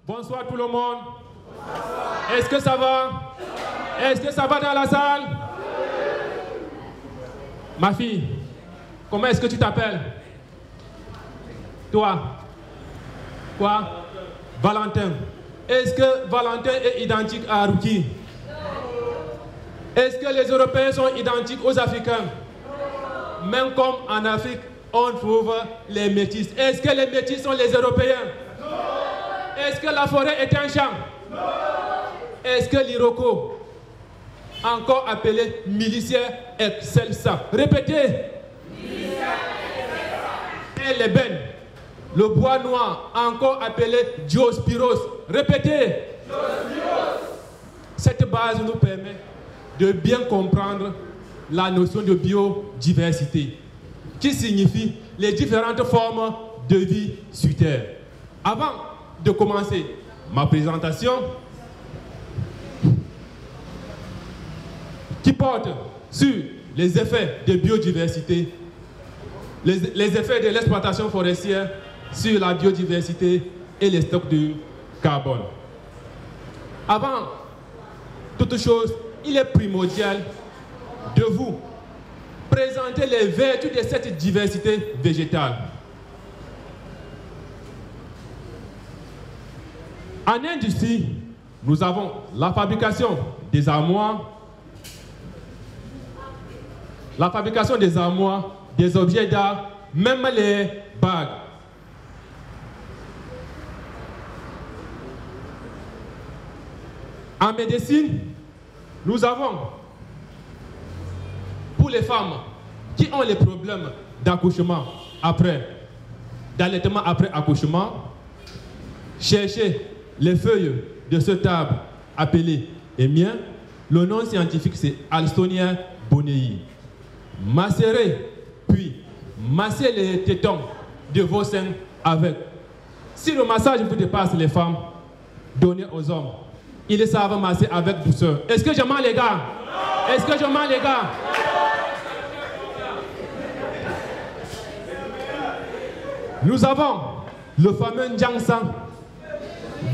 Bonsoir tout le monde. Est-ce que ça va? Est-ce que ça va dans la salle? Ma fille, comment est-ce que tu t'appelles? Toi? Quoi? Valentin. Est-ce que Valentin est identique à Ruki? Est-ce que les Européens sont identiques aux Africains? Même comme en Afrique, on trouve les métis. Est-ce que les métis sont les Européens? Est-ce que la forêt est un champ? Est-ce que l'Iroko, encore appelé Milicia excelsa? Répétez. Et l'ébène, le bois noir, encore appelé Diospyros. Répétez. Cette base nous permet de bien comprendre la notion de biodiversité, qui signifie les différentes formes de vie sur Terre. Avant de commencer ma présentation, qui porte sur les effets de biodiversité, les effets de l'exploitation forestière sur la biodiversité et les stocks de carbone. Avant toute chose, il est primordial de vous présenter les vertus de cette diversité végétale. En industrie, nous avons la fabrication des armoires, des objets d'art, même les bagues. En médecine, nous avons, pour les femmes qui ont les problèmes d'accouchement d'allaitement après accouchement, cherchez les feuilles de ce arbre appelé émien. Le nom scientifique c'est Alstonia bonei. Macérez, puis massez les tétons de vos seins avec. Si le massage vous dépasse les femmes, donnez aux hommes. Ils savent masser avec douceur. Est-ce que je mens les gars? Est-ce que je mens les gars? Nous avons le fameux Njangsan,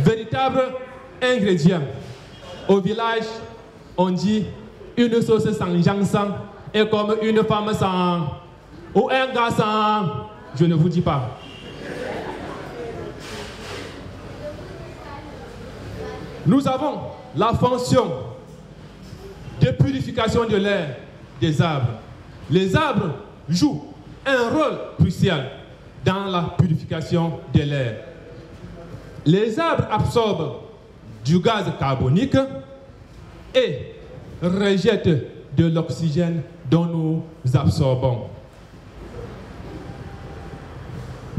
véritable ingrédient. Au village, on dit une sauce sans Njangsan est comme une femme sans, ou un gars sans, je ne vous dis pas. Nous avons la fonction de purification de l'air des arbres. Les arbres jouent un rôle crucial dans la purification de l'air. Les arbres absorbent du gaz carbonique et rejettent de l'oxygène dont nous absorbons.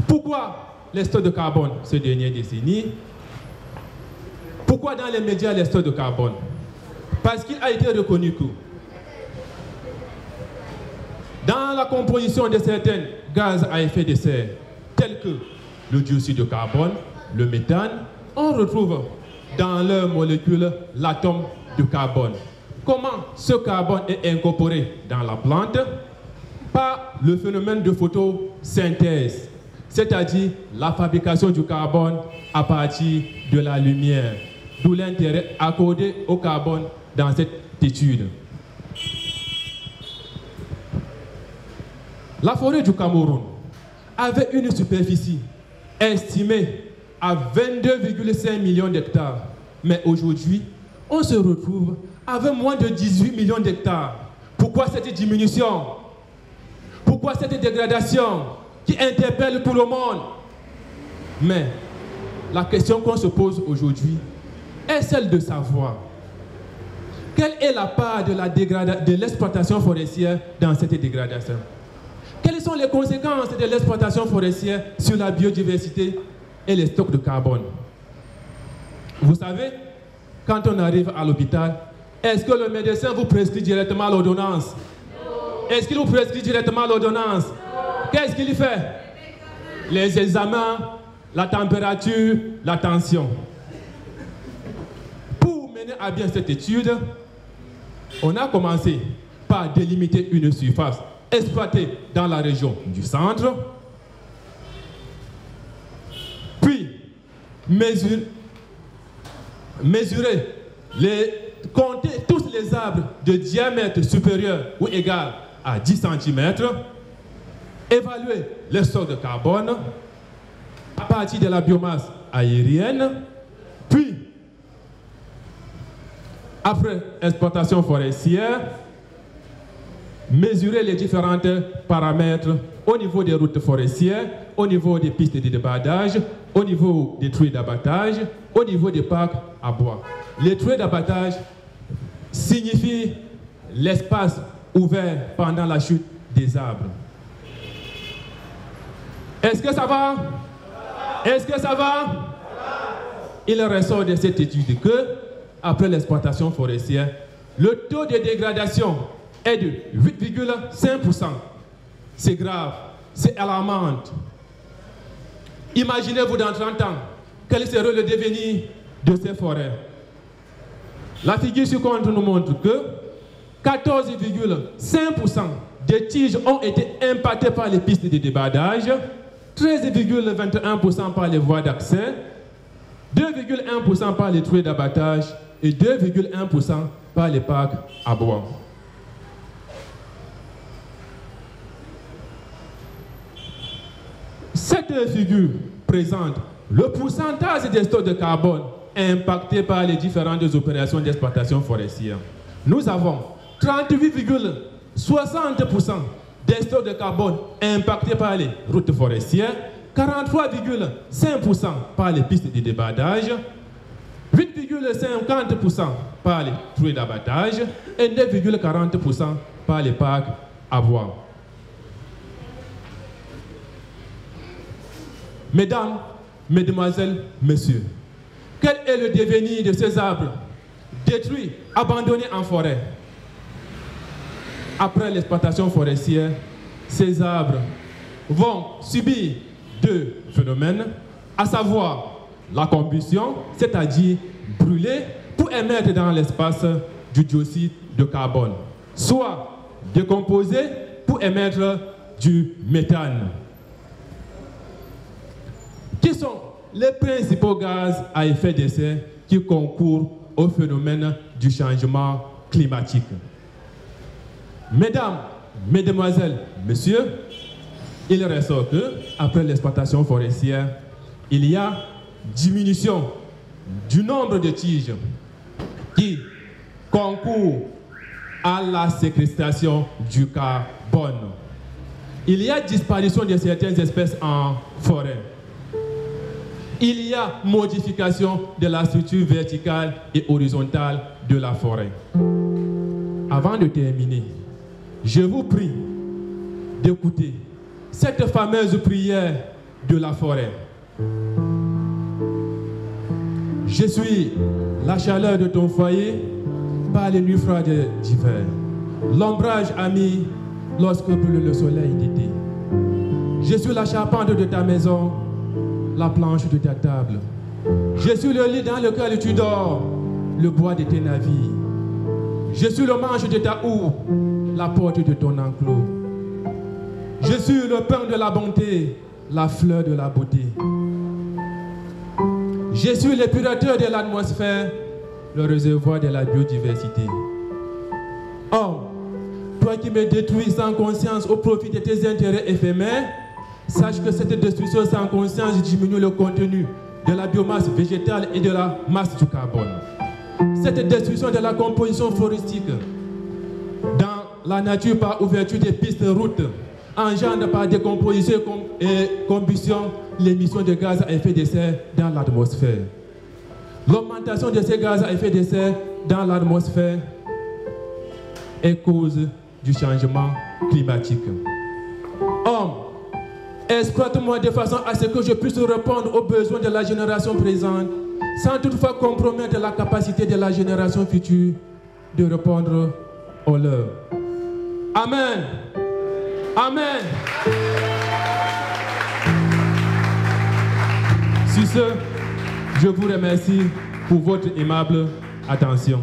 Pourquoi les stocks de carbone ces dernières décennies? Pourquoi dans les médias les stocks de carbone? Parce qu'il a été reconnu que dans la composition de certains gaz à effet de serre, tels que le dioxyde de carbone, le méthane, on retrouve dans leurs molécules l'atome de carbone. Comment ce carbone est incorporé dans la plante? Par le phénomène de photosynthèse, c'est-à-dire la fabrication du carbone à partir de la lumière. D'où l'intérêt accordé au carbone dans cette étude. La forêt du Cameroun avait une superficie estimée à 22,5 millions d'hectares. Mais aujourd'hui, on se retrouve avec moins de 18 millions d'hectares. Pourquoi cette diminution? Pourquoi cette dégradation qui interpelle tout le monde? Mais la question qu'on se pose aujourd'hui est celle de savoir quelle est la part de l'exploitation forestière dans cette dégradation. Quelles sont les conséquences de l'exploitation forestière sur la biodiversité et les stocks de carbone? Vous savez, quand on arrive à l'hôpital, est-ce que le médecin vous prescrit directement l'ordonnance? Est-ce qu'il vous prescrit directement l'ordonnance? Qu'est-ce qu'il fait? Les examens, la température, la tension. Pour mener à bien cette étude, on a commencé par délimiter une surface exploitée dans la région du centre, puis mesurer, compter tous les arbres de diamètre supérieur ou égal à 10 cm, évaluer les stocks de carbone à partir de la biomasse aérienne, puis, après exploitation forestière, mesurer les différents paramètres au niveau des routes forestières, au niveau des pistes de débardage, au niveau des truies d'abattage, au niveau des parcs à bois. Les truies d'abattage signifient l'espace ouvert pendant la chute des arbres. Est-ce que ça va? Est-ce que ça va? Il ressort de cette étude que, après l'exploitation forestière, le taux de dégradation est de 8,5%. C'est grave, c'est alarmant. Imaginez-vous dans 30 ans, quel serait le devenir de ces forêts? La figure ci-contre nous montre que 14,5% des tiges ont été impactées par les pistes de débardage, 13,21% par les voies d'accès, 2,1% par les truies d'abattage et 2,1% par les parcs à bois. Cette figure présente le pourcentage des stocks de carbone impactés par les différentes opérations d'exploitation forestière. Nous avons 38,60% des stocks de carbone impactés par les routes forestières, 43,5% par les pistes de débardage, 8,50% par les truies d'abattage et 9,40% par les parcs à bois. Mesdames, Mesdemoiselles, Messieurs, quel est le devenir de ces arbres détruits, abandonnés en forêt? Après l'exploitation forestière, ces arbres vont subir deux phénomènes, à savoir la combustion, c'est-à-dire brûler pour émettre dans l'espace du dioxyde de carbone, soit décomposer pour émettre du méthane. Qui sont les principaux gaz à effet de serre qui concourent au phénomène du changement climatique? Mesdames, Mesdemoiselles, Messieurs, il ressort que, après l'exploitation forestière, il y a diminution du nombre de tiges qui concourent à la séquestration du carbone. Il y a disparition de certaines espèces en forêt. Il y a modification de la structure verticale et horizontale de la forêt. Avant de terminer, je vous prie d'écouter cette fameuse prière de la forêt. Je suis la chaleur de ton foyer par les nuits froides d'hiver, l'ombrage ami lorsque brûle le soleil d'été. Je suis la charpente de ta maison, la planche de ta table. Je suis le lit dans lequel tu dors, le bois de tes navires. Je suis le manche de ta houe, la porte de ton enclos. Je suis le pain de la bonté, la fleur de la beauté. Je suis l'épurateur de l'atmosphère, le réservoir de la biodiversité. Homme, toi qui me détruis sans conscience au profit de tes intérêts éphémères, sache que cette destruction sans conscience diminue le contenu de la biomasse végétale et de la masse du carbone. Cette destruction de la composition floristique dans la nature par ouverture des pistes routes engendre par décomposition et combustion l'émission de gaz à effet de serre dans l'atmosphère. L'augmentation de ces gaz à effet de serre dans l'atmosphère est cause du changement climatique. Homme, exploite-moi de façon à ce que je puisse répondre aux besoins de la génération présente, sans toutefois compromettre la capacité de la génération future de répondre aux leurs. Amen. Amen. Sur ce, je vous remercie pour votre aimable attention.